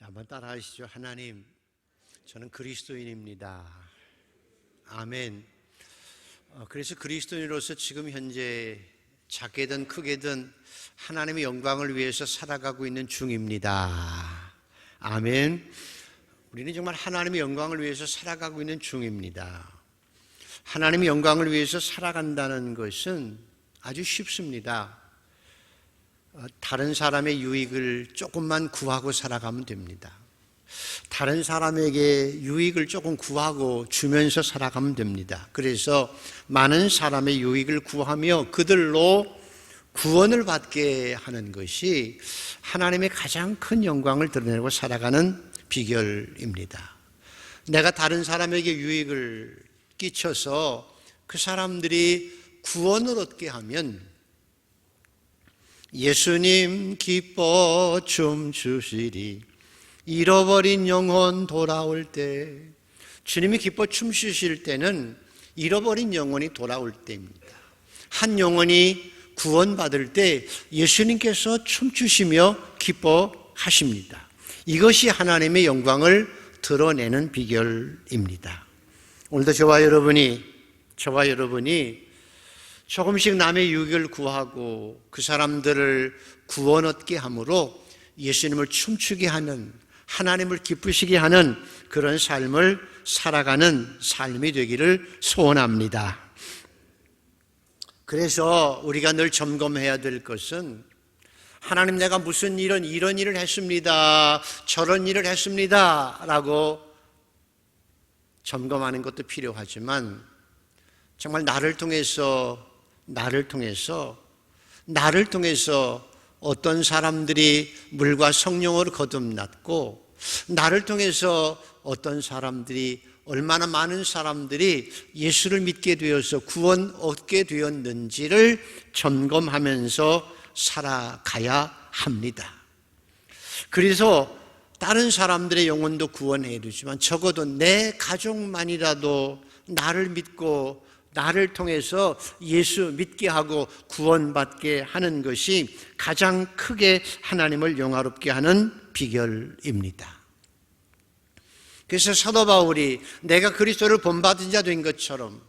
자, 한번 따라하시죠. 하나님, 저는 그리스도인입니다. 아멘. 그래서 그리스도인으로서 지금 현재 작게든 크게든 하나님의 영광을 위해서 살아가고 있는 중입니다. 아멘. 우리는 정말 하나님의 영광을 위해서 살아가고 있는 중입니다. 하나님의 영광을 위해서 살아간다는 것은 아주 쉽습니다. 다른 사람의 유익을 조금만 구하고 살아가면 됩니다. 다른 사람에게 유익을 조금 구하고 주면서 살아가면 됩니다. 그래서 많은 사람의 유익을 구하며 그들로 구원을 받게 하는 것이 하나님의 가장 큰 영광을 드러내고 살아가는 비결입니다. 내가 다른 사람에게 유익을 끼쳐서 그 사람들이 구원을 얻게 하면 예수님 기뻐 춤추시리 잃어버린 영혼 돌아올 때, 주님이 기뻐 춤추실 때는 잃어버린 영혼이 돌아올 때입니다. 한 영혼이 구원받을 때 예수님께서 춤추시며 기뻐하십니다. 이것이 하나님의 영광을 드러내는 비결입니다. 오늘도 저와 여러분이 조금씩 남의 유익을 구하고 그 사람들을 구원 얻게 함으로 예수님을 춤추게 하는, 하나님을 기쁘시게 하는 그런 삶을 살아가는 삶이 되기를 소원합니다. 그래서 우리가 늘 점검해야 될 것은, 하나님, 내가 무슨 이런 일을 했습니다, 저런 일을 했습니다 라고 점검하는 것도 필요하지만, 정말 나를 통해서 어떤 사람들이 물과 성령으로 거듭났고, 나를 통해서 어떤 사람들이, 얼마나 많은 사람들이 예수를 믿게 되어서 구원 얻게 되었는지를 점검하면서 살아가야 합니다. 그래서 다른 사람들의 영혼도 구원해야 되지만 적어도 내 가족만이라도 나를 믿고 나를 통해서 예수 믿게 하고 구원받게 하는 것이 가장 크게 하나님을 영화롭게 하는 비결입니다. 그래서 사도 바울이 내가 그리스도를 본받은 자 된 것처럼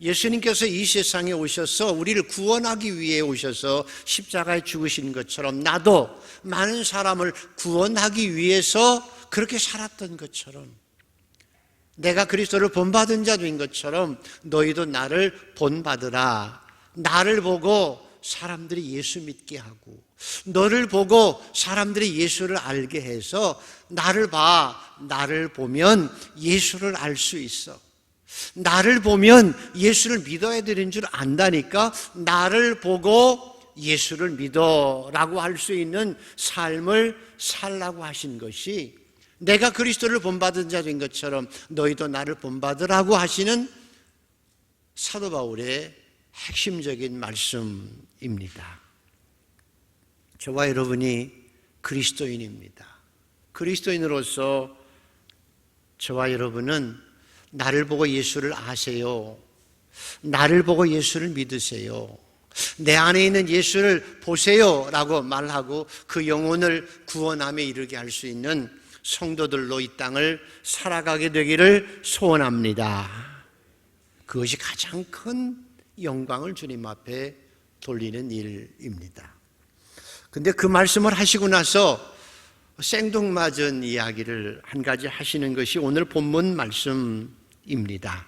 예수님께서 이 세상에 오셔서 우리를 구원하기 위해 오셔서 십자가에 죽으신 것처럼 나도 많은 사람을 구원하기 위해서 그렇게 살았던 것처럼, 내가 그리스도를 본받은 자 된 것처럼 너희도 나를 본받으라. 나를 보고 사람들이 예수 믿게 하고, 너를 보고 사람들이 예수를 알게 해서 나를 보면 예수를 알 수 있어. 나를 보면 예수를 믿어야 되는 줄 안다니까 나를 보고 예수를 믿어라고 할 수 있는 삶을 살라고 하신 것이, 내가 그리스도를 본받은 자 된 것처럼 너희도 나를 본받으라고 하시는 사도 바울의 핵심적인 말씀입니다. 저와 여러분이 그리스도인입니다. 그리스도인으로서 저와 여러분은 나를 보고 예수를 아세요. 나를 보고 예수를 믿으세요. 내 안에 있는 예수를 보세요 라고 말하고 그 영혼을 구원함에 이르게 할 수 있는 성도들로 이 땅을 살아가게 되기를 소원합니다. 그것이 가장 큰 영광을 주님 앞에 돌리는 일입니다. 근데 그 말씀을 하시고 나서 생뚱맞은 이야기를 한 가지 하시는 것이 오늘 본문 말씀입니다.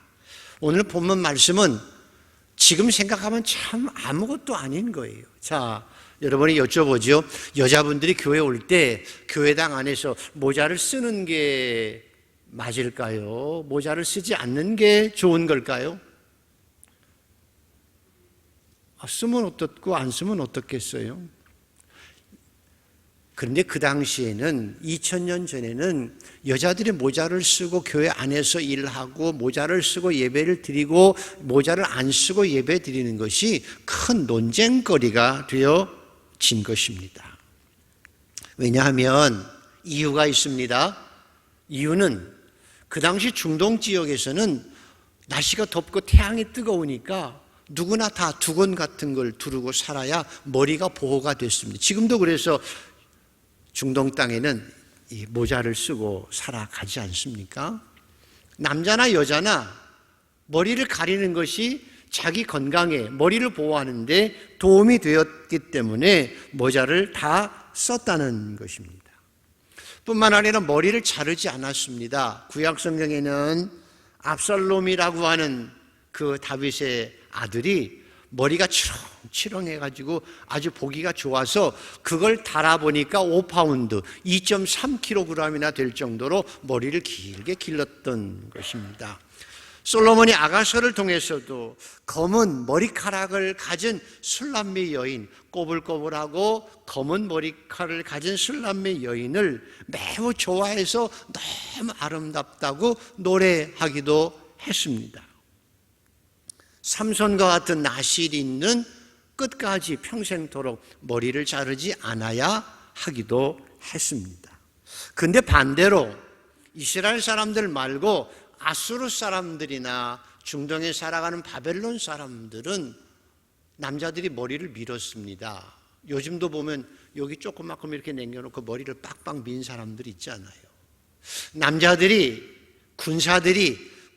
오늘 본문 말씀은 지금 생각하면 참 아무것도 아닌 거예요. 자, 여러분이 여쭤보죠. 여자분들이 교회 올 때 교회당 안에서 모자를 쓰는 게 맞을까요? 모자를 쓰지 않는 게 좋은 걸까요? 쓰면 어떻고 안 쓰면 어떻겠어요? 그런데 그 당시에는 2000년 전에는 여자들이 모자를 쓰고 교회 안에서 일하고 모자를 쓰고 예배를 드리고 모자를 안 쓰고 예배 드리는 것이 큰 논쟁거리가 되어진 것입니다. 왜냐하면 이유가 있습니다. 이유는 그 당시 중동 지역에서는 날씨가 덥고 태양이 뜨거우니까 누구나 다 두건 같은 걸 두르고 살아야 머리가 보호가 됐습니다. 지금도 그래서 중동 땅에는 이 모자를 쓰고 살아가지 않습니까? 남자나 여자나 머리를 가리는 것이 자기 건강에 머리를 보호하는데 도움이 되었기 때문에 모자를 다 썼다는 것입니다. 뿐만 아니라 머리를 자르지 않았습니다. 구약 성경에는 압살롬이라고 하는 그 다윗의 아들이 머리가 치렁치렁해가지고 아주 보기가 좋아서 그걸 달아보니까 5파운드, 2.3kg이나 될 정도로 머리를 길게 길렀던 것입니다. 솔로몬이 아가서를 통해서도 검은 머리카락을 가진 술람미 여인, 꼬불꼬불하고 검은 머리카락을 가진 술람미 여인을 매우 좋아해서 너무 아름답다고 노래하기도 했습니다. 삼손과 같은 나실이 있는 끝까지 평생토록 머리를 자르지 않아야 하기도 했습니다. 근데 반대로 이스라엘 사람들 말고 아수르 사람들이나 중동에 살아가는 바벨론 사람들은 남자들이 머리를 밀었습니다. 요즘도 보면 여기 조그맣게 이렇게 남겨놓고 머리를 빡빡 민 사람들이 있잖아요. 남자들이,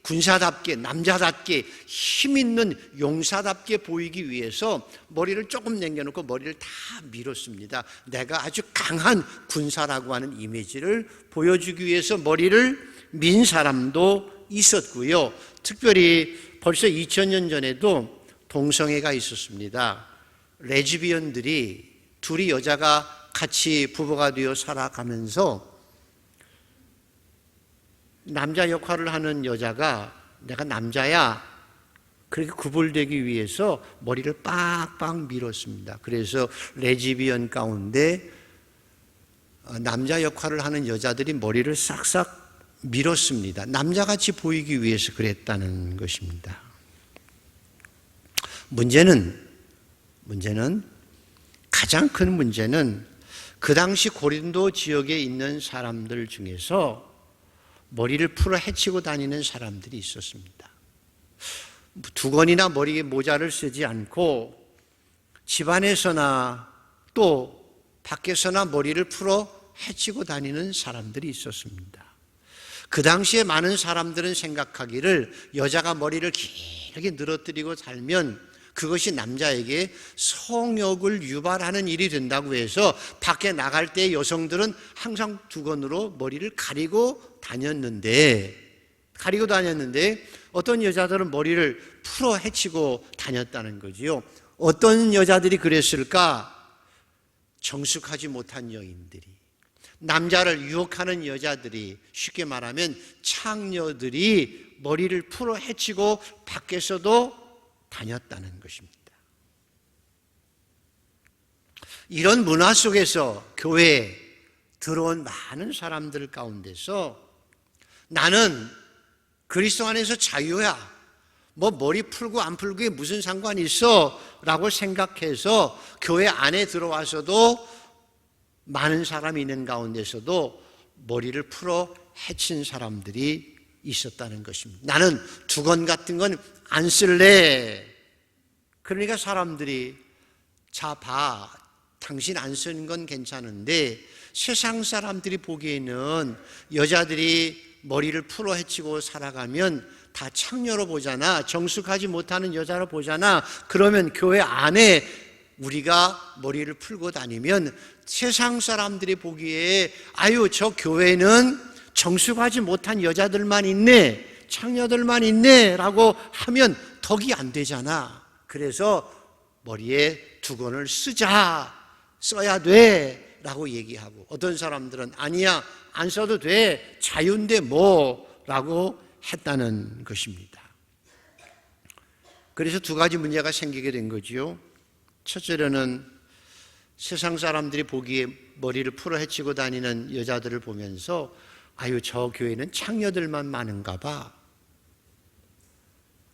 군사답게, 남자답게, 힘 있는 용사답게 보이기 위해서 머리를 조금 남겨놓고 머리를 다 밀었습니다. 내가 아주 강한 군사라고 하는 이미지를 보여주기 위해서 머리를 민 사람도 있었고요. 특별히 벌써 2000년 전에도 동성애가 있었습니다. 레즈비언들이 둘이 여자가 같이 부부가 되어 살아가면서 남자 역할을 하는 여자가 내가 남자야 그렇게 구분되기 위해서 머리를 빡빡 밀었습니다. 그래서 레즈비언 가운데 남자 역할을 하는 여자들이 머리를 싹싹 밀었습니다. 남자같이 보이기 위해서 그랬다는 것입니다. 가장 큰 문제는 그 당시 고린도 지역에 있는 사람들 중에서 머리를 풀어 헤치고 다니는 사람들이 있었습니다. 두건이나 머리에 모자를 쓰지 않고 집안에서나 또 밖에서나 머리를 풀어 헤치고 다니는 사람들이 있었습니다. 그 당시에 많은 사람들은 생각하기를 여자가 머리를 길게 늘어뜨리고 살면 그것이 남자에게 성욕을 유발하는 일이 된다고 해서 밖에 나갈 때 여성들은 항상 두건으로 머리를 가리고 다녔는데 어떤 여자들은 머리를 풀어 헤치고 다녔다는 거지요. 어떤 여자들이 그랬을까? 정숙하지 못한 여인들이, 남자를 유혹하는 여자들이, 쉽게 말하면 창녀들이 머리를 풀어 헤치고 밖에서도 다녔다는 것입니다. 이런 문화 속에서 교회에 들어온 많은 사람들 가운데서 나는 그리스도 안에서 자유야, 뭐 머리 풀고 안 풀고에 무슨 상관이 있어 라고 생각해서 교회 안에 들어와서도 많은 사람이 있는 가운데서도 머리를 풀어 헤친 사람들이 있었다는 것입니다. 나는 두건 같은 건 안 쓸래. 그러니까 사람들이 자 봐, 당신 안 쓰는 건 괜찮은데 세상 사람들이 보기에는 여자들이 머리를 풀어 헤치고 살아가면 다 창녀로 보잖아, 정숙하지 못하는 여자로 보잖아. 그러면 교회 안에 우리가 머리를 풀고 다니면 세상 사람들이 보기에 아유, 저 교회는 정숙하지 못한 여자들만 있네, 창녀들만 있네 라고 하면 덕이 안 되잖아. 그래서 머리에 두건을 써야 돼 라고 얘기하고, 어떤 사람들은 아니야, 안 써도 돼, 자유인데 뭐 라고 했다는 것입니다. 그래서 두 가지 문제가 생기게 된 거지요. 첫째로는 세상 사람들이 보기에 머리를 풀어 헤치고 다니는 여자들을 보면서 아유, 저 교회는 창녀들만 많은가 봐.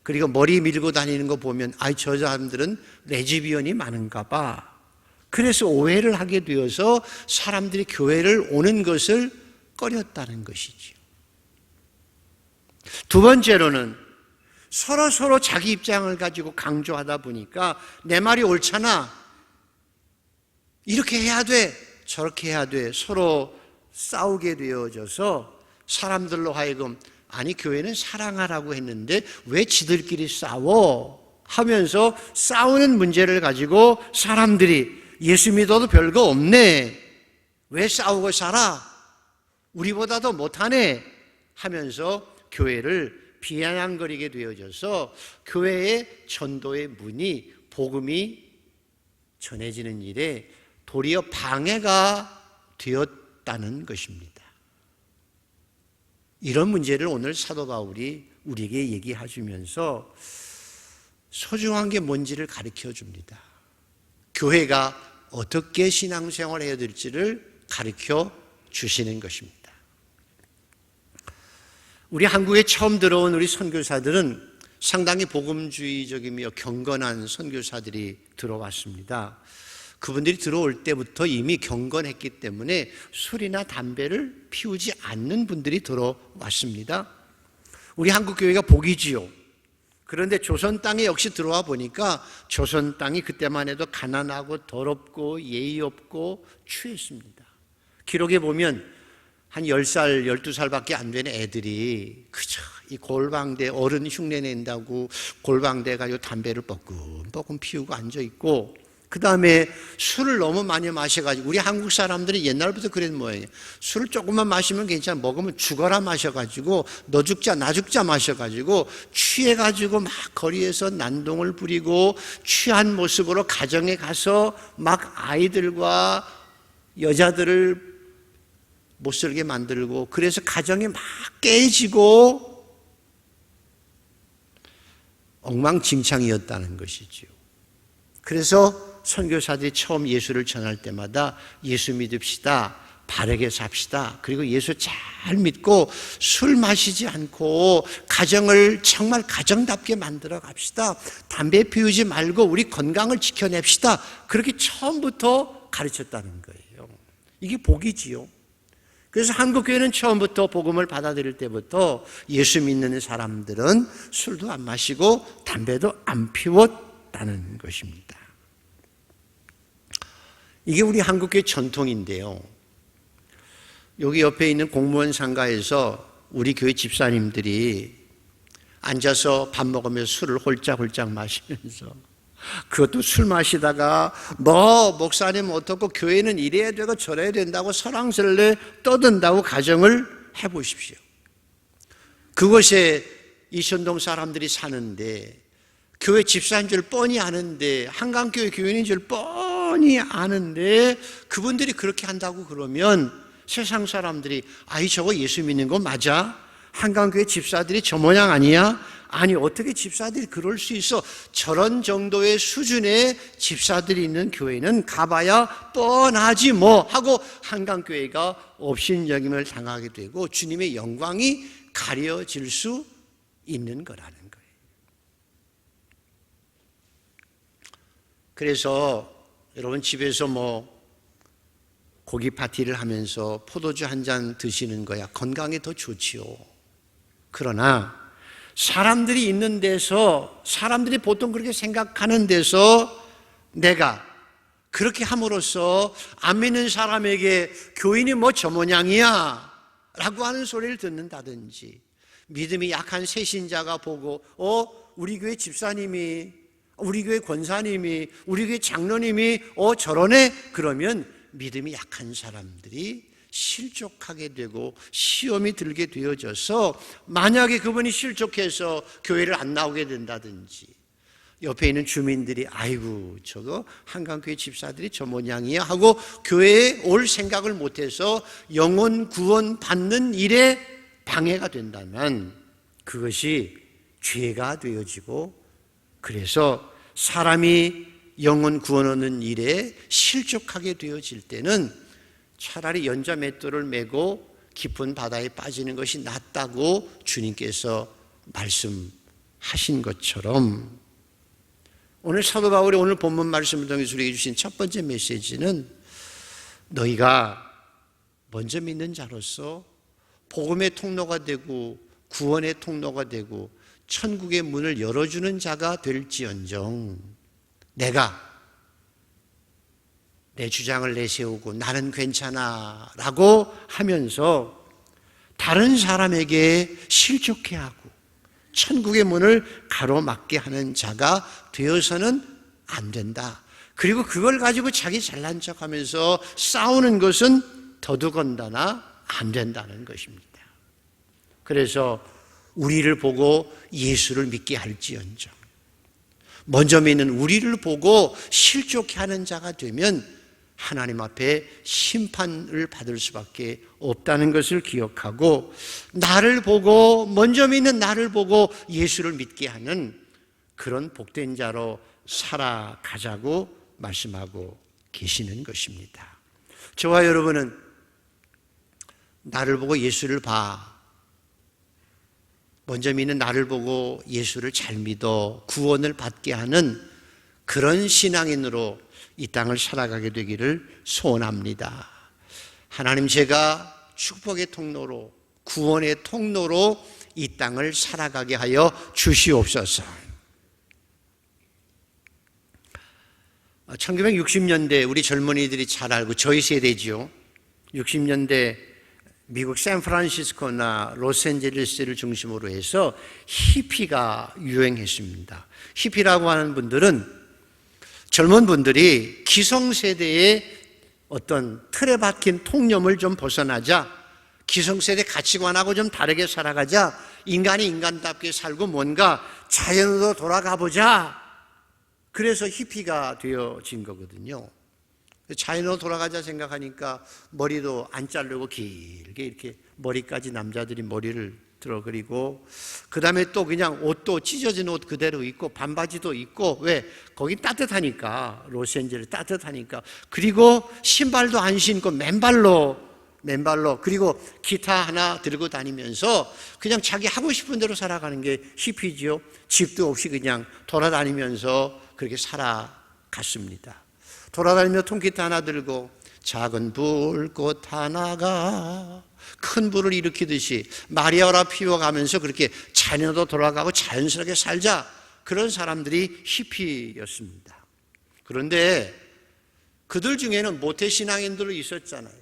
그리고 머리 밀고 다니는 거 보면 아유, 저 사람들은 레즈비언이 많은가 봐. 그래서 오해를 하게 되어서 사람들이 교회를 오는 것을 꺼렸다는 것이죠. 두 번째로는 서로 자기 입장을 가지고 강조하다 보니까 내 말이 옳잖아, 이렇게 해야 돼, 저렇게 해야 돼, 서로 싸우게 되어져서 사람들로 하여금 아니 교회는 사랑하라고 했는데 왜 지들끼리 싸워? 하면서 싸우는 문제를 가지고 사람들이 예수 믿어도 별거 없네. 왜 싸우고 살아? 우리보다도 못하네. 하면서 교회를 비아냥거리게 되어져서 교회의 전도의 문이 복음이 전해지는 일에 도리어 방해가 되었다는 것입니다. 이런 문제를 오늘 사도 바울이 우리에게 얘기해주면서 소중한 게 뭔지를 가르쳐 줍니다. 교회가 어떻게 신앙생활을 해야 될지를 가르쳐 주시는 것입니다. 우리 한국에 처음 들어온 우리 선교사들은 상당히 복음주의적이며 경건한 선교사들이 들어왔습니다. 그분들이 들어올 때부터 이미 경건했기 때문에 술이나 담배를 피우지 않는 분들이 들어왔습니다. 우리 한국 교회가 복이지요. 그런데 조선 땅에 역시 들어와 보니까 조선 땅이 그때만 해도 가난하고 더럽고 예의 없고 추했습니다. 기록에 보면 한 10살, 12살밖에 안 되는 애들이 그저 이 골방대 어른 흉내 낸다고 골방대 가지고 담배를 뻐끔뻐끔 피우고 앉아있고, 그 다음에 술을 너무 많이 마셔가지고, 우리 한국 사람들이 옛날부터 그랬는 모양이에요. 술을 조금만 마시면 괜찮아, 먹으면 죽어라 마셔가지고 너 죽자 나 죽자 마셔가지고 취해가지고 막 거리에서 난동을 부리고 취한 모습으로 가정에 가서 막 아이들과 여자들을 못살게 만들고, 그래서 가정이 막 깨지고 엉망진창이었다는 것이죠. 그래서 선교사들이 처음 예수를 전할 때마다 예수 믿읍시다, 바르게 삽시다, 그리고 예수 잘 믿고 술 마시지 않고 가정을 정말 가정답게 만들어 갑시다, 담배 피우지 말고 우리 건강을 지켜냅시다, 그렇게 처음부터 가르쳤다는 거예요. 이게 복이지요. 그래서 한국교회는 처음부터 복음을 받아들일 때부터 예수 믿는 사람들은 술도 안 마시고 담배도 안 피웠다는 것입니다. 이게 우리 한국교회 전통인데요. 여기 옆에 있는 공무원 상가에서 우리 교회 집사님들이 앉아서 밥 먹으면서 술을 홀짝홀짝 마시면서, 그것도 술 마시다가 뭐 목사님 어떻고 교회는 이래야 되고 저래야 된다고 설왕설래 떠든다고 가정을 해보십시오. 그곳에 이천동 사람들이 사는데, 교회 집사인 줄 뻔히 아는데, 한강교회 교인인 줄 뻔히 아는데 그분들이 그렇게 한다고 그러면 세상 사람들이 아이 저거 예수 믿는 거 맞아? 한강교회 집사들이 저 모양 아니야? 아니 어떻게 집사들이 그럴 수 있어? 저런 정도의 수준의 집사들이 있는 교회는 가봐야 뻔하지 뭐 하고 한강교회가 업신여김을 당하게 되고 주님의 영광이 가려질 수 있는 거라는 거예요. 그래서 여러분 집에서 뭐 고기 파티를 하면서 포도주 한 잔 드시는 거야 건강에 더 좋지요. 그러나 사람들이 있는 데서, 사람들이 보통 그렇게 생각하는 데서 내가 그렇게 함으로써 안 믿는 사람에게 교인이 뭐 저 모양이야 라고 하는 소리를 듣는다든지, 믿음이 약한 새신자가 보고 우리 교회 집사님이, 우리 교회 권사님이, 우리 교회 장로님이 저러네, 그러면 믿음이 약한 사람들이 실족하게 되고 시험이 들게 되어져서, 만약에 그분이 실족해서 교회를 안 나오게 된다든지, 옆에 있는 주민들이 아이고 저거 한강교회 집사들이 저 모양이야 하고 교회에 올 생각을 못해서 영혼 구원 받는 일에 방해가 된다면 그것이 죄가 되어지고, 그래서 사람이 영혼 구원 얻는 일에 실족하게 되어질 때는 차라리 연자맷돌을 메고 깊은 바다에 빠지는 것이 낫다고 주님께서 말씀하신 것처럼, 오늘 사도 바울이 오늘 본문 말씀을 통해서 우리에게 주신 첫 번째 메시지는 너희가 먼저 믿는 자로서 복음의 통로가 되고 구원의 통로가 되고 천국의 문을 열어주는 자가 될지언정 내가 내 주장을 내세우고 나는 괜찮아 라고 하면서 다른 사람에게 실족해 하고 천국의 문을 가로막게 하는 자가 되어서는 안 된다. 그리고 그걸 가지고 자기 잘난 척하면서 싸우는 것은 더더군다나 안 된다는 것입니다. 그래서 우리를 보고 예수를 믿게 할지언정 먼저 믿는 우리를 보고 실족해 하는 자가 되면 하나님 앞에 심판을 받을 수밖에 없다는 것을 기억하고 나를 보고 먼저 믿는 나를 보고 예수를 믿게 하는 그런 복된 자로 살아가자고 말씀하고 계시는 것입니다. 저와 여러분은 나를 보고 예수를 봐. 먼저 믿는 나를 보고 예수를 잘 믿어 구원을 받게 하는 그런 신앙인으로 이 땅을 살아가게 되기를 소원합니다. 하나님, 제가 축복의 통로로 구원의 통로로 이 땅을 살아가게 하여 주시옵소서. 1960년대 우리 젊은이들이 잘 알고 저희 세대지요. 60년대 미국 샌프란시스코나 로스앤젤레스를 중심으로 해서 히피가 유행했습니다. 히피라고 하는 분들은 젊은 분들이 기성세대의 어떤 틀에 박힌 통념을 좀 벗어나자, 기성세대 가치관하고 좀 다르게 살아가자, 인간이 인간답게 살고 뭔가 자연으로 돌아가 보자. 그래서 히피가 되어진 거거든요. 자연으로 돌아가자 생각하니까 머리도 안 자르고 길게 이렇게 머리까지 남자들이 머리를 들어 그리고 그 다음에 또 그냥 옷도 찢어진 옷 그대로 입고 반바지도 입고 왜? 거기 따뜻하니까 로스앤젤레스 따뜻하니까 그리고 신발도 안 신고 맨발로 그리고 기타 하나 들고 다니면서 그냥 자기 하고 싶은 대로 살아가는 게 히피지요. 집도 없이 그냥 돌아다니면서 그렇게 살아갔습니다. 돌아다니며 통기타 하나 들고 작은 불꽃 하나가 큰 불을 일으키듯이 마리아라 피워가면서 그렇게 자연으로 돌아가고 자연스럽게 살자, 그런 사람들이 히피였습니다. 그런데 그들 중에는 모태신앙인들도 있었잖아요.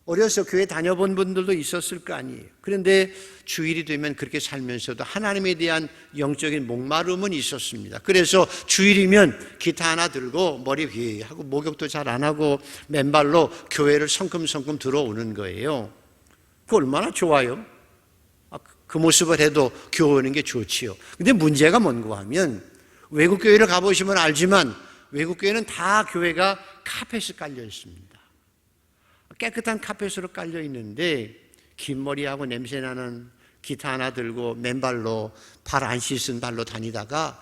어려서 교회 다녀본 분들도 있었을 거 아니에요. 그런데 주일이 되면 그렇게 살면서도 하나님에 대한 영적인 목마름은 있었습니다. 그래서 주일이면 기타 하나 들고 머리 휘하고 목욕도 잘 안 하고 맨발로 교회를 성큼성큼 들어오는 거예요. 그거 얼마나 좋아요. 그 모습을 해도 교회 오는 게 좋지요. 근데 문제가 뭔가 하면 외국 교회를 가보시면 알지만 외국 교회는 다 교회가 카펫이 깔려 있습니다. 깨끗한 카펫으로 깔려 있는데 긴 머리하고 냄새나는 기타 하나 들고 맨발로 발 안 씻은 발로 다니다가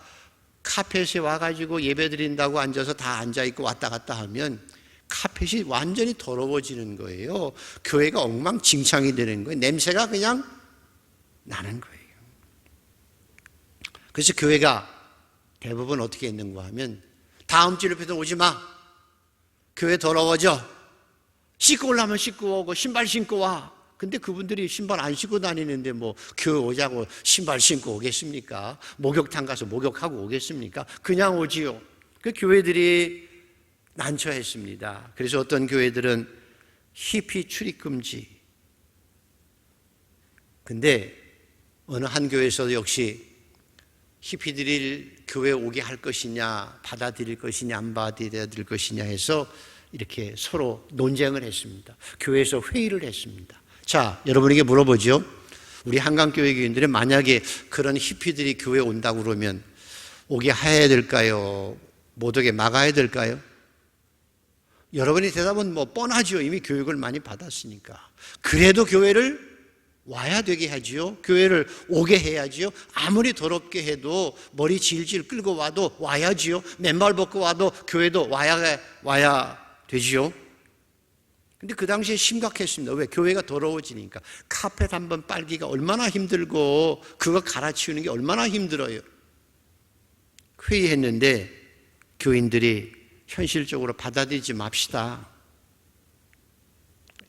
카펫에 와가지고 예배 드린다고 앉아서 다 앉아있고 왔다 갔다 하면 카펫이 완전히 더러워지는 거예요. 교회가 엉망진창이 되는 거예요. 냄새가 그냥 나는 거예요. 그래서 교회가 대부분 어떻게 했는가 하면 다음 주 옆에도 오지 마. 교회 더러워져. 씻고 오려면 씻고 오고 신발 신고 와. 근데 그분들이 신발 안 신고 다니는데 뭐 교회 오자고 신발 신고 오겠습니까? 목욕탕 가서 목욕하고 오겠습니까? 그냥 오지요. 그 교회들이 난처했습니다. 그래서 어떤 교회들은 히피 출입 금지. 근데 어느 한 교회에서도 역시 히피들이 교회에 오게 할 것이냐, 받아들일 것이냐, 안 받아들일 것이냐 해서 이렇게 서로 논쟁을 했습니다. 교회에서 회의를 했습니다. 자, 여러분에게 물어보죠. 우리 한강교회 교인들이 만약에 그런 히피들이 교회에 온다고 그러면 오게 해야 될까요? 못 오게 막아야 될까요? 여러분의 대답은 뭐 뻔하죠. 이미 교육을 많이 받았으니까. 그래도 교회를 와야 되게 하지요. 교회를 오게 해야지요. 아무리 더럽게 해도 머리 질질 끌고 와도 와야지요. 맨발 벗고 와도 교회도 와야 되지요. 근데 그 당시에 심각했습니다. 왜? 교회가 더러워지니까. 카펫 한번 빨기가 얼마나 힘들고 그거 갈아치우는 게 얼마나 힘들어요. 회의했는데 교인들이 현실적으로 받아들이지 맙시다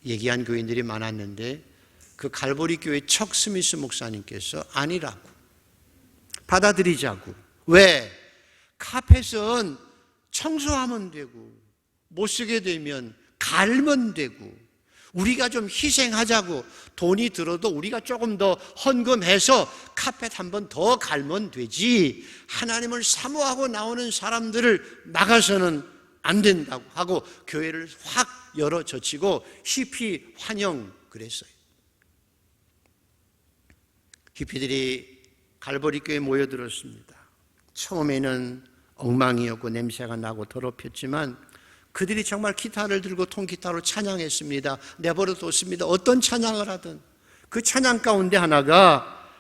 얘기한 교인들이 많았는데 그 갈보리 교회 척 스미스 목사님께서 아니라고, 받아들이자고. 왜? 카펫은 청소하면 되고 못 쓰게 되면 갈면 되고, 우리가 좀 희생하자고 돈이 들어도 우리가 조금 더 헌금해서 카펫 한 번 더 갈면 되지, 하나님을 사모하고 나오는 사람들을 막아서는 안 된다고 하고 교회를 확 열어 젖히고 히피 환영 그랬어요. 히피들이 갈보리 교회에 모여들었습니다. 처음에는 엉망이었고 냄새가 나고 더럽혔지만 그들이 정말 기타를 들고 통기타로 찬양했습니다. 내버려 뒀습니다. 어떤 찬양을 하든 그 찬양 가운데 하나가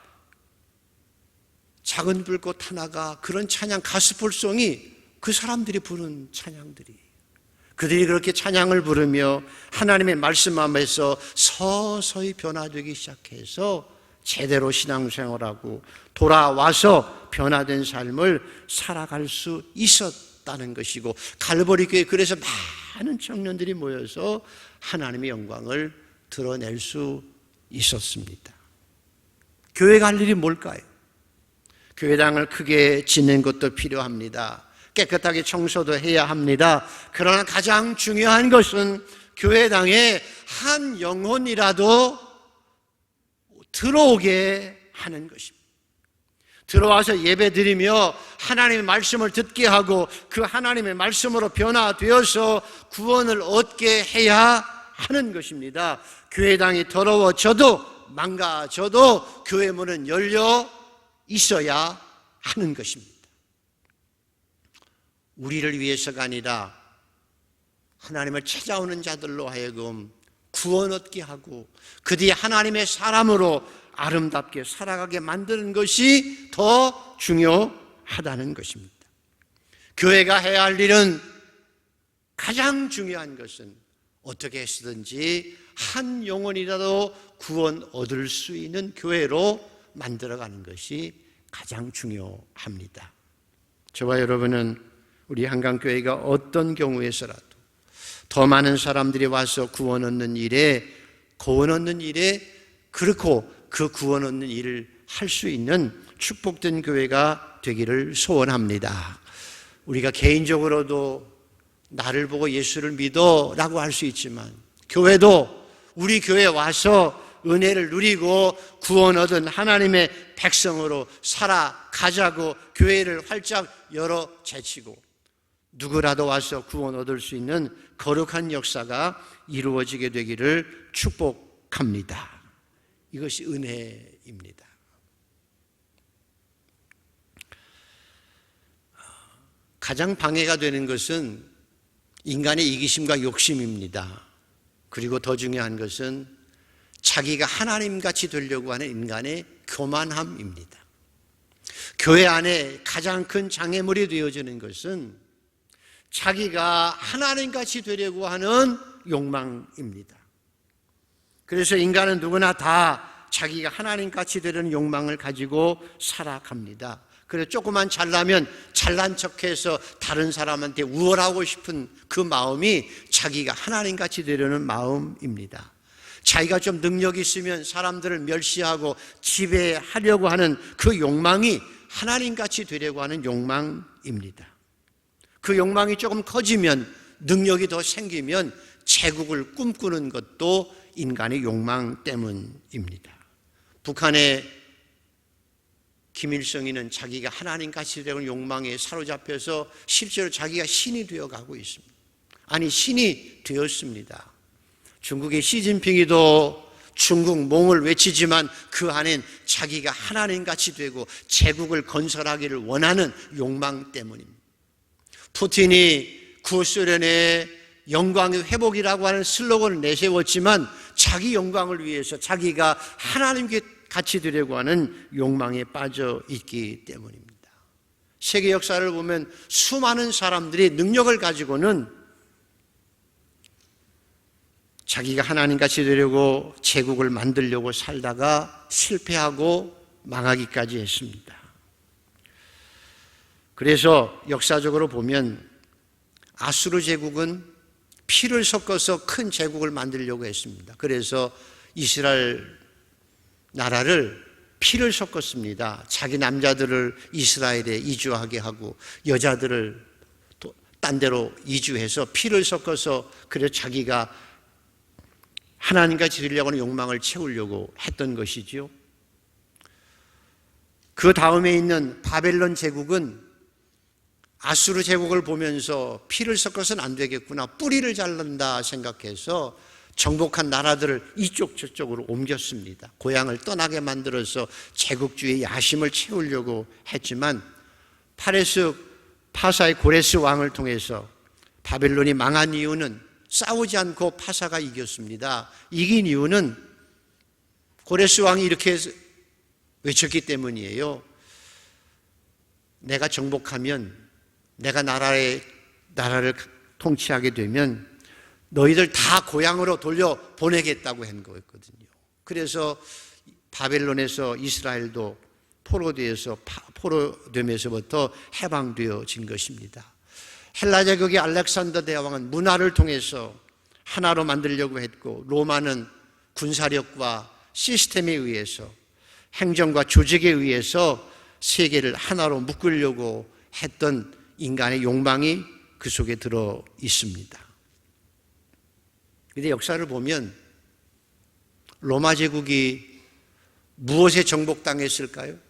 작은 불꽃 하나가, 그런 찬양, 가스펠송이 그 사람들이 부른 찬양들이, 그들이 그렇게 찬양을 부르며 하나님의 말씀 앞에서 서서히 변화되기 시작해서 제대로 신앙생활하고 돌아와서 변화된 삶을 살아갈 수 있었다는 것이고, 갈보리 교회에 그래서 많은 청년들이 모여서 하나님의 영광을 드러낼 수 있었습니다. 교회 갈 일이 뭘까요? 교회당을 크게 짓는 것도 필요합니다. 깨끗하게 청소도 해야 합니다. 그러나 가장 중요한 것은 교회당에 한 영혼이라도 들어오게 하는 것입니다. 들어와서 예배드리며 하나님의 말씀을 듣게 하고 그 하나님의 말씀으로 변화되어서 구원을 얻게 해야 하는 것입니다. 교회당이 더러워져도 망가져도 교회 문은 열려 있어야 하는 것입니다. 우리를 위해서가 아니라 하나님을 찾아오는 자들로 하여금 구원 얻게 하고 그들이 하나님의 사람으로 아름답게 살아가게 만드는 것이 더 중요하다는 것입니다. 교회가 해야 할 일은, 가장 중요한 것은 어떻게 해서든지 한 영혼이라도 구원 얻을 수 있는 교회로 만들어가는 것이 가장 중요합니다. 저와 여러분은 우리 한강교회가 어떤 경우에서라도 더 많은 사람들이 와서 구원 얻는 일에, 그렇고 그 구원 얻는 일을 할 수 있는 축복된 교회가 되기를 소원합니다. 우리가 개인적으로도 나를 보고 예수를 믿어 라고 할 수 있지만, 교회도 우리 교회에 와서 은혜를 누리고 구원 얻은 하나님의 백성으로 살아가자고 교회를 활짝 열어 제치고 누구라도 와서 구원 얻을 수 있는 거룩한 역사가 이루어지게 되기를 축복합니다. 이것이 은혜입니다. 가장 방해가 되는 것은 인간의 이기심과 욕심입니다. 그리고 더 중요한 것은 자기가 하나님같이 되려고 하는 인간의 교만함입니다. 교회 안에 가장 큰 장애물이 되어지는 것은 자기가 하나님같이 되려고 하는 욕망입니다. 그래서 인간은 누구나 다 자기가 하나님같이 되려는 욕망을 가지고 살아갑니다. 그래서 조금만 잘나면 잘난 척해서 다른 사람한테 우월하고 싶은 그 마음이 자기가 하나님같이 되려는 마음입니다. 자기가 좀 능력이 있으면 사람들을 멸시하고 지배하려고 하는 그 욕망이 하나님같이 되려고 하는 욕망입니다. 그 욕망이 조금 커지면, 능력이 더 생기면 제국을 꿈꾸는 것도 인간의 욕망 때문입니다. 북한의 김일성이는 자기가 하나님같이 되려는 욕망에 사로잡혀서 실제로 자기가 신이 되어가고 있습니다. 아니, 신이 되었습니다. 중국의 시진핑이도 중국 몽을 외치지만 그 안엔 자기가 하나님같이 되고 제국을 건설하기를 원하는 욕망 때문입니다. 푸틴이 구소련의 영광의 회복이라고 하는 슬로건을 내세웠지만 자기 영광을 위해서 자기가 하나님께 같이 되려고 하는 욕망에 빠져 있기 때문입니다. 세계 역사를 보면 수많은 사람들이 능력을 가지고는 자기가 하나님같이 되려고 제국을 만들려고 살다가 실패하고 망하기까지 했습니다. 그래서 역사적으로 보면 아수르 제국은 피를 섞어서 큰 제국을 만들려고 했습니다. 그래서 이스라엘 나라를 피를 섞었습니다. 자기 남자들을 이스라엘에 이주하게 하고 여자들을 딴 데로 이주해서 피를 섞어서 그래서 자기가 하나님과 지으려고 하는 욕망을 채우려고 했던 것이지요. 그 다음에 있는 바벨론 제국은 아수르 제국을 보면서 피를 섞어서는 안 되겠구나, 뿌리를 자른다 생각해서 정복한 나라들을 이쪽 저쪽으로 옮겼습니다. 고향을 떠나게 만들어서 제국주의 야심을 채우려고 했지만 파레스 파사의 고레스 왕을 통해서 바벨론이 망한 이유는 싸우지 않고 파사가 이겼습니다. 이긴 이유는 고레스 왕이 이렇게 외쳤기 때문이에요. 내가 정복하면, 내가 나라를 통치하게 되면 너희들 다 고향으로 돌려 보내겠다고 한 거였거든요. 그래서 바벨론에서 이스라엘도 포로됨에서부터 해방되어진 것입니다. 헬라 제국의 알렉산더 대왕은 문화를 통해서 하나로 만들려고 했고, 로마는 군사력과 시스템에 의해서, 행정과 조직에 의해서 세계를 하나로 묶으려고 했던 인간의 욕망이 그 속에 들어 있습니다. 그런데 역사를 보면 로마 제국이 무엇에 정복당했을까요?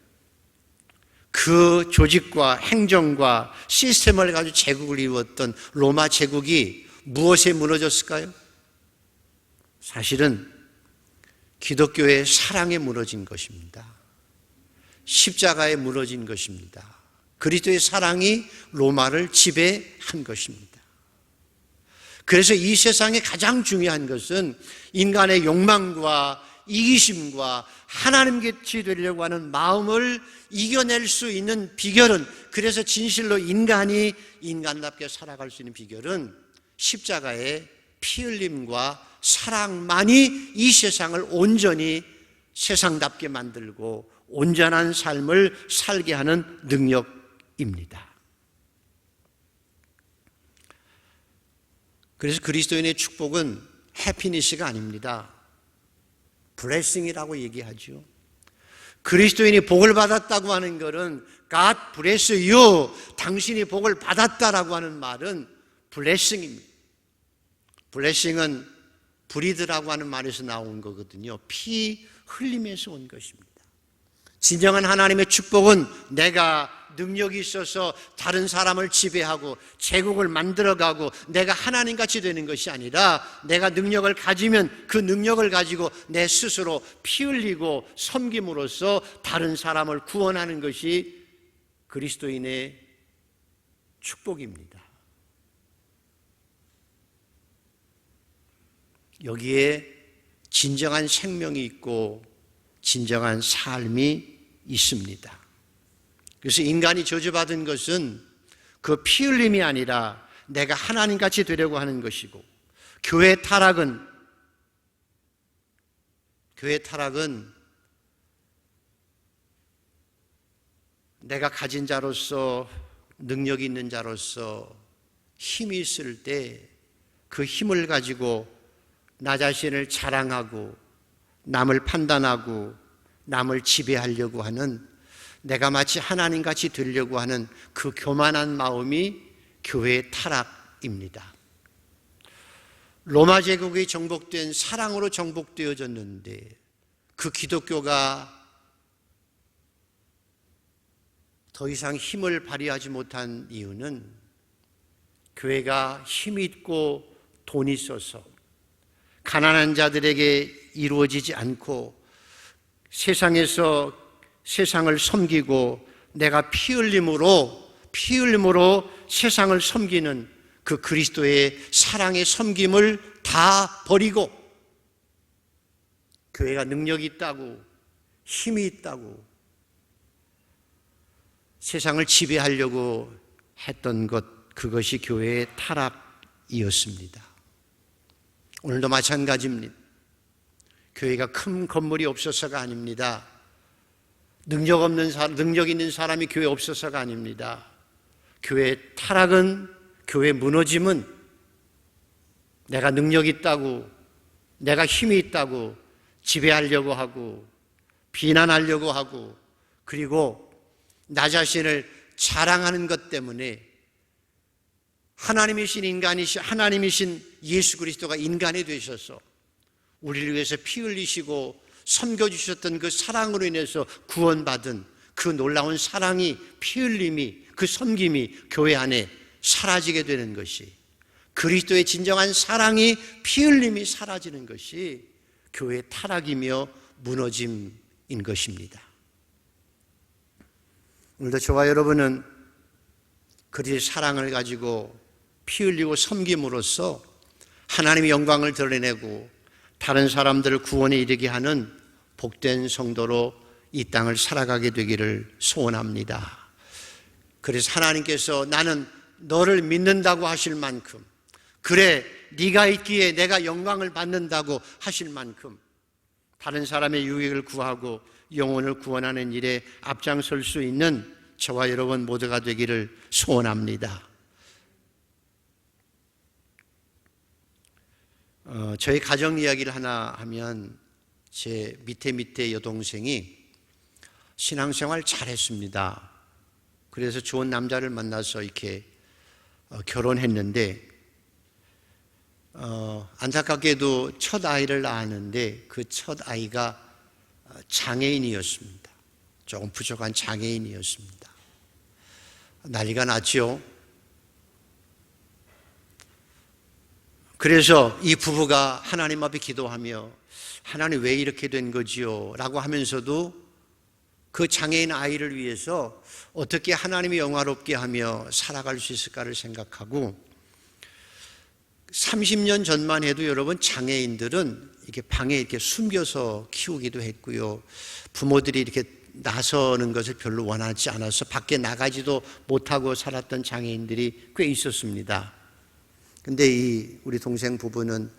그 조직과 행정과 시스템을 가지고 제국을 이루었던 로마 제국이 무엇에 무너졌을까요? 사실은 기독교의 사랑에 무너진 것입니다. 십자가에 무너진 것입니다. 그리스도의 사랑이 로마를 지배한 것입니다. 그래서 이 세상에 가장 중요한 것은 인간의 욕망과 이기심과 하나님같이 되려고 하는 마음을 이겨낼 수 있는 비결은, 그래서 진실로 인간이 인간답게 살아갈 수 있는 비결은 십자가의 피 흘림과 사랑만이 이 세상을 온전히 세상답게 만들고 온전한 삶을 살게 하는 능력입니다. 그래서 그리스도인의 축복은 해피니스가 아닙니다. 블레싱이라고 얘기하죠. 그리스도인이 복을 받았다고 하는 것은 God bless you, 당신이 복을 받았다라고 하는 말은 블레싱입니다. 블레싱은 브리드라고 하는 말에서 나온 거거든요. 피 흘림에서 온 것입니다. 진정한 하나님의 축복은 내가 능력이 있어서 다른 사람을 지배하고 제국을 만들어가고 내가 하나님같이 되는 것이 아니라, 내가 능력을 가지면 그 능력을 가지고 내 스스로 피 흘리고 섬김으로써 다른 사람을 구원하는 것이 그리스도인의 축복입니다. 여기에 진정한 생명이 있고 진정한 삶이 있습니다. 그래서 인간이 저주받은 것은 그 피 흘림이 아니라 내가 하나님같이 되려고 하는 것이고, 교회 타락은 내가 가진 자로서, 능력이 있는 자로서 힘이 있을 때 그 힘을 가지고 나 자신을 자랑하고 남을 판단하고 남을 지배하려고 하는, 내가 마치 하나님같이 되려고 하는 그 교만한 마음이 교회의 타락입니다. 로마 제국이 정복된 사랑으로 정복되어졌는데 그 기독교가 더 이상 힘을 발휘하지 못한 이유는 교회가 힘이 있고 돈이 있어서 가난한 자들에게 이루어지지 않고 세상에서 세상을 섬기고 내가 피 흘림으로 세상을 섬기는 그 그리스도의 사랑의 섬김을 다 버리고 교회가 능력이 있다고 힘이 있다고 세상을 지배하려고 했던 것, 그것이 교회의 타락이었습니다. 오늘도 마찬가지입니다. 교회가 큰 건물이 없어서가 아닙니다. 능력 있는 사람이 교회에 없어서가 아닙니다. 교회의 타락은, 교회 무너짐은 내가 능력 있다고, 내가 힘이 있다고 지배하려고 하고 비난하려고 하고, 그리고 나 자신을 자랑하는 것 때문에 하나님이신 인간이신 하나님이신 예수 그리스도가 인간이 되셔서 우리를 위해서 피 흘리시고 섬겨주셨던 그 사랑으로 인해서 구원받은 그 놀라운 사랑이, 피 흘림이, 그 섬김이 교회 안에 사라지게 되는 것이, 그리스도의 진정한 사랑이, 피 흘림이 사라지는 것이 교회의 타락이며 무너짐인 것입니다. 오늘도 저와 여러분은 그리스도의 사랑을 가지고 피 흘리고 섬김으로써 하나님의 영광을 드러내고 다른 사람들을 구원에 이르게 하는 복된 성도로 이 땅을 살아가게 되기를 소원합니다. 그래서 하나님께서 나는 너를 믿는다고 하실 만큼, 그래 네가 있기에 내가 영광을 받는다고 하실 만큼 다른 사람의 유익을 구하고 영혼을 구원하는 일에 앞장설 수 있는 저와 여러분 모두가 되기를 소원합니다. 저희 가정 이야기를 하나 하면, 제 밑에 여동생이 신앙생활 잘했습니다. 그래서 좋은 남자를 만나서 이렇게 결혼했는데, 안타깝게도 첫 아이를 낳았는데 그 첫 아이가 장애인이었습니다. 조금 부족한 장애인이었습니다. 난리가 났죠. 그래서 이 부부가 하나님 앞에 기도하며 하나님 왜 이렇게 된 거지요? 라고 하면서도 그 장애인 아이를 위해서 어떻게 하나님이 영화롭게 하며 살아갈 수 있을까를 생각하고, 30년 전만 해도 여러분 장애인들은 이렇게 방에 이렇게 숨겨서 키우기도 했고요. 부모들이 이렇게 나서는 것을 별로 원하지 않아서 밖에 나가지도 못하고 살았던 장애인들이 꽤 있었습니다. 근데 우리 동생 부부는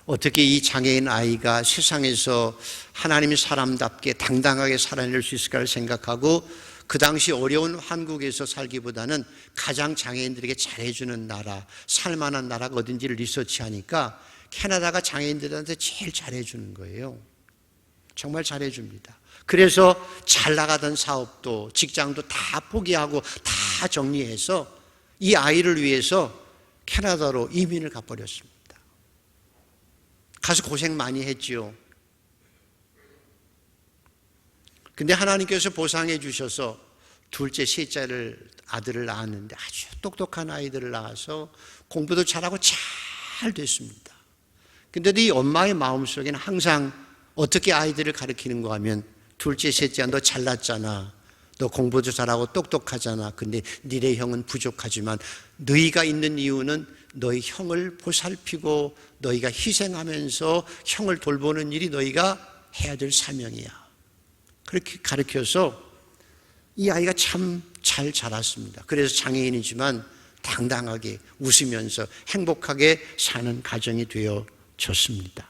어떻게 이 장애인 아이가 세상에서 하나님의 사람답게 당당하게 살아낼 수 있을까를 생각하고, 그 당시 어려운 한국에서 살기보다는 가장 장애인들에게 잘해주는 나라, 살만한 나라가 어딘지를 리서치하니까 캐나다가 장애인들한테 제일 잘해주는 거예요. 정말 잘해줍니다. 그래서 잘 나가던 사업도 직장도 다 포기하고 다 정리해서 이 아이를 위해서 캐나다로 이민을 가버렸습니다. 가서 고생 많이 했지요. 근데 하나님께서 보상해 주셔서 둘째, 셋째를 아들을 낳았는데 아주 똑똑한 아이들을 낳아서 공부도 잘하고 잘 됐습니다. 근데 이 엄마의 마음속에는 항상 어떻게 아이들을 가르치는가 하면, 둘째, 셋째야 너 잘났잖아, 너 공부도 잘하고 똑똑하잖아, 근데 니네 형은 부족하지만 너희가 있는 이유는 너희 형을 보살피고 너희가 희생하면서 형을 돌보는 일이 너희가 해야 될 사명이야. 그렇게 가르쳐서 이 아이가 참 잘 자랐습니다. 그래서 장애인이지만 당당하게 웃으면서 행복하게 사는 가정이 되어졌습니다.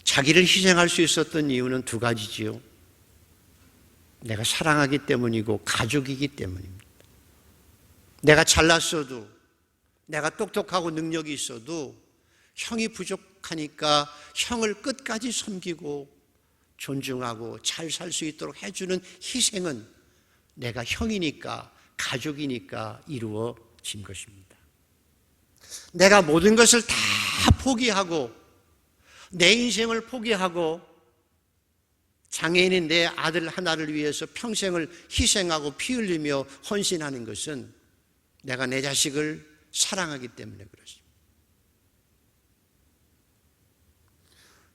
자기를 희생할 수 있었던 이유는 두 가지지요. 내가 사랑하기 때문이고 가족이기 때문입니다. 내가 잘났어도, 내가 똑똑하고 능력이 있어도 형이 부족하니까 형을 끝까지 섬기고 존중하고 잘 살 수 있도록 해주는 희생은 내가 형이니까, 가족이니까 이루어진 것입니다. 내가 모든 것을 다 포기하고, 내 인생을 포기하고 장애인인 내 아들 하나를 위해서 평생을 희생하고 피 흘리며 헌신하는 것은 내가 내 자식을 사랑하기 때문에 그렇습니다.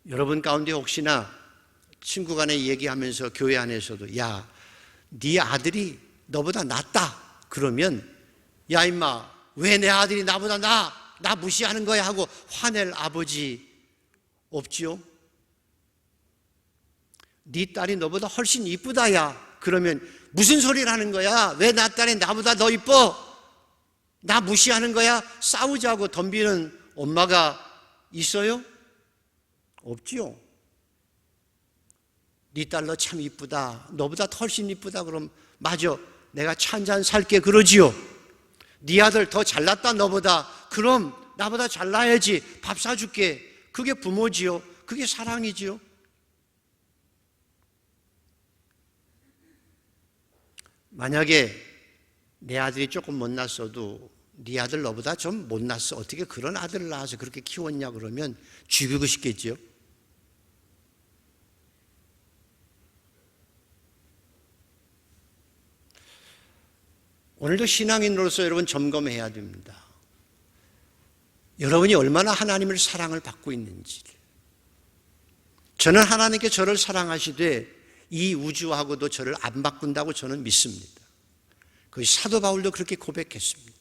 여러분 가운데 혹시나 친구 간에 얘기하면서 교회 안에서도 야, 네 아들이 너보다 낫다 그러면, 야 임마 왜 내 아들이 나보다 나 무시하는 거야 하고 화낼 아버지 없지요? 네 딸이 너보다 훨씬 이쁘다 야 그러면 무슨 소리를 하는 거야? 왜 나 딸이 나보다 더 이뻐? 나 무시하는 거야? 싸우자고 덤비는 엄마가 있어요? 없지요. 네 딸 너 참 이쁘다, 너보다 훨씬 이쁘다 그럼 맞아, 내가 차 한 잔 살게 그러지요. 네 아들 더 잘났다 너보다, 그럼 나보다 잘나야지, 밥 사줄게. 그게 부모지요. 그게 사랑이지요. 만약에 내 아들이 조금 못났어도 네 아들 너보다 좀 못났어. 어떻게 그런 아들을 낳아서 그렇게 키웠냐 그러면 죽이고 싶겠지요. 오늘도 신앙인으로서 여러분 점검해야 됩니다. 여러분이 얼마나 하나님을 사랑을 받고 있는지. 저는 하나님께 저를 사랑하시되 이 우주하고도 저를 안 바꾼다고 저는 믿습니다. 그 사도 바울도 그렇게 고백했습니다.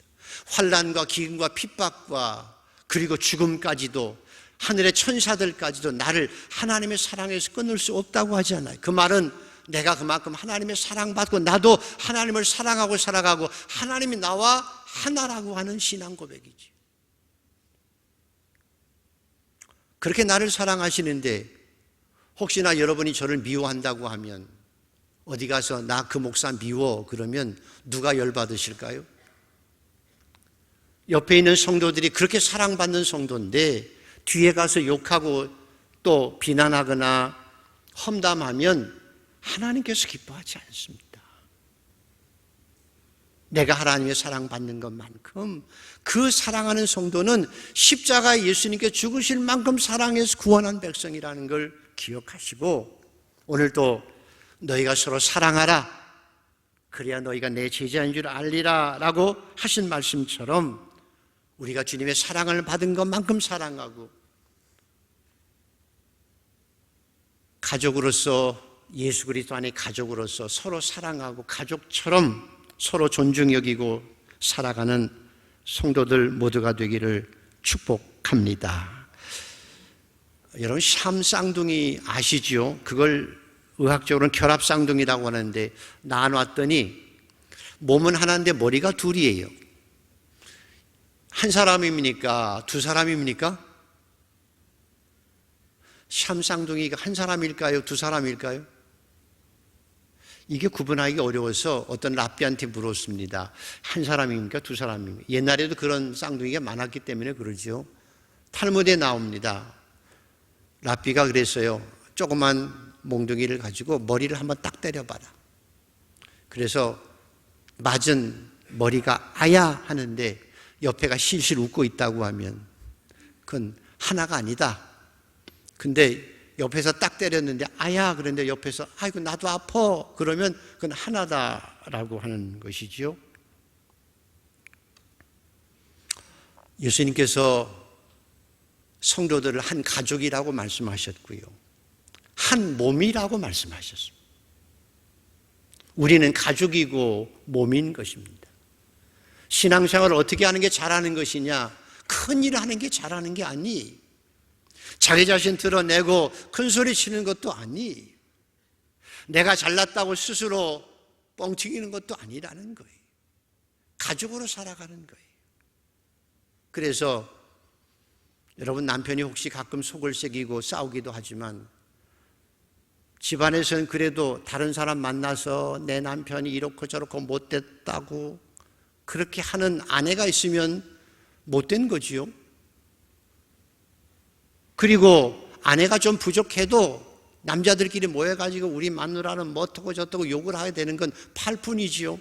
환난과 기근과 핍박과 그리고 죽음까지도 하늘의 천사들까지도 나를 하나님의 사랑에서 끊을 수 없다고 하잖아요. 그 말은 내가 그만큼 하나님의 사랑받고 나도 하나님을 사랑하고 살아가고 하나님이 나와 하나라고 하는 신앙 고백이지. 그렇게 나를 사랑하시는데 혹시나 여러분이 저를 미워한다고 하면 어디 가서 나 그 목사 미워 그러면 누가 열받으실까요? 옆에 있는 성도들이 그렇게 사랑받는 성도인데 뒤에 가서 욕하고 또 비난하거나 험담하면 하나님께서 기뻐하지 않습니다. 내가 하나님의 사랑받는 것만큼 그 사랑하는 성도는 십자가에 예수님께 죽으실 만큼 사랑해서 구원한 백성이라는 걸 기억하시고 오늘도 너희가 서로 사랑하라 그래야 너희가 내 제자인 줄 알리라 라고 하신 말씀처럼 우리가 주님의 사랑을 받은 것만큼 사랑하고 가족으로서 예수 그리스도 안에 가족으로서 서로 사랑하고 가족처럼 서로 존중 여기고 살아가는 성도들 모두가 되기를 축복합니다. 여러분 샴 쌍둥이 아시죠? 그걸 의학적으로는 결합 쌍둥이라고 하는데 나눠왔더니 몸은 하나인데 머리가 둘이에요. 한 사람입니까? 두 사람입니까? 샴 쌍둥이가 한 사람일까요? 두 사람일까요? 이게 구분하기 어려워서 어떤 랍비한테 물었습니다. 한 사람입니까? 두 사람입니까? 옛날에도 그런 쌍둥이가 많았기 때문에 그러죠. 탈무드에 나옵니다. 랍비가 그랬어요. 조그만 몽둥이를 가지고 머리를 한번 딱 때려봐라. 그래서 맞은 머리가 아야 하는데 옆에가 실실 웃고 있다고 하면 그건 하나가 아니다. 근데 옆에서 딱 때렸는데 아야 그런데 옆에서 아이고 나도 아파 그러면 그건 하나다라고 하는 것이지요. 예수님께서 성도들을 한 가족이라고 말씀하셨고요. 한 몸이라고 말씀하셨습니다. 우리는 가족이고 몸인 것입니다. 신앙생활을 어떻게 하는 게 잘하는 것이냐? 큰 일을 하는 게 잘하는 게 아니. 자기 자신 드러내고 큰 소리 치는 것도 아니. 내가 잘났다고 스스로 뻥튀기는 것도 아니라는 거예요. 가족으로 살아가는 거예요. 그래서 여러분 남편이 혹시 가끔 속을 새기고 싸우기도 하지만 집안에서는 그래도 다른 사람 만나서 내 남편이 이렇고 저렇고 못됐다고 그렇게 하는 아내가 있으면 못된 거지요. 그리고 아내가 좀 부족해도 남자들끼리 모여가지고 우리 마누라는 뭐 어떻고 저떻고 욕을 하게 되는 건 팔뿐이지요.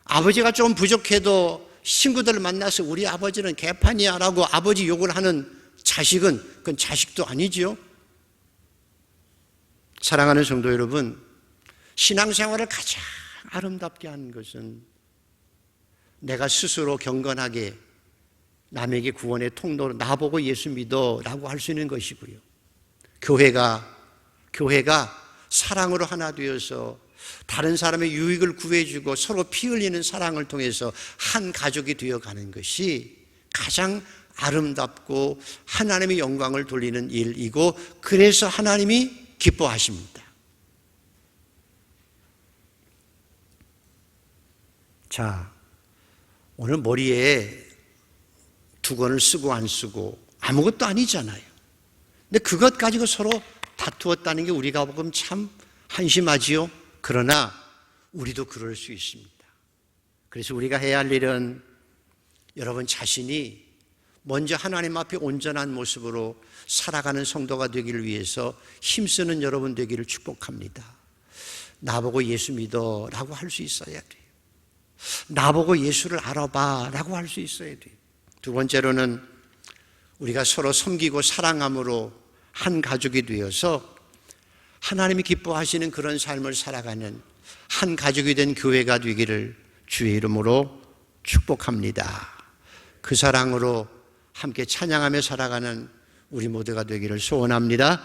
아버지가 좀 부족해도 친구들을 만나서 우리 아버지는 개판이야 라고 아버지 욕을 하는 자식은 그건 자식도 아니지요. 사랑하는 성도 여러분, 신앙생활을 가장 아름답게 하는 것은 내가 스스로 경건하게 남에게 구원의 통로로 나보고 예수 믿어 라고 할 수 있는 것이고요. 교회가 사랑으로 하나 되어서 다른 사람의 유익을 구해주고 서로 피 흘리는 사랑을 통해서 한 가족이 되어가는 것이 가장 아름답고 하나님의 영광을 돌리는 일이고 그래서 하나님이 기뻐하십니다. 자, 오늘 머리에 두건을 쓰고 안 쓰고 아무것도 아니잖아요. 근데 그것 가지고 서로 다투었다는 게 우리가 보면 참 한심하지요. 그러나 우리도 그럴 수 있습니다. 그래서 우리가 해야 할 일은 여러분 자신이 먼저 하나님 앞에 온전한 모습으로 살아가는 성도가 되기를 위해서 힘쓰는 여러분 되기를 축복합니다. 나보고 예수 믿어 라고 할 수 있어야 돼요. 나보고 예수를 알아봐 라고 할 수 있어야 돼요. 두 번째로는 우리가 서로 섬기고 사랑함으로 한 가족이 되어서 하나님이 기뻐하시는 그런 삶을 살아가는 한 가족이 된 교회가 되기를 주의 이름으로 축복합니다. 그 사랑으로 함께 찬양하며 살아가는 우리 모두가 되기를 소원합니다.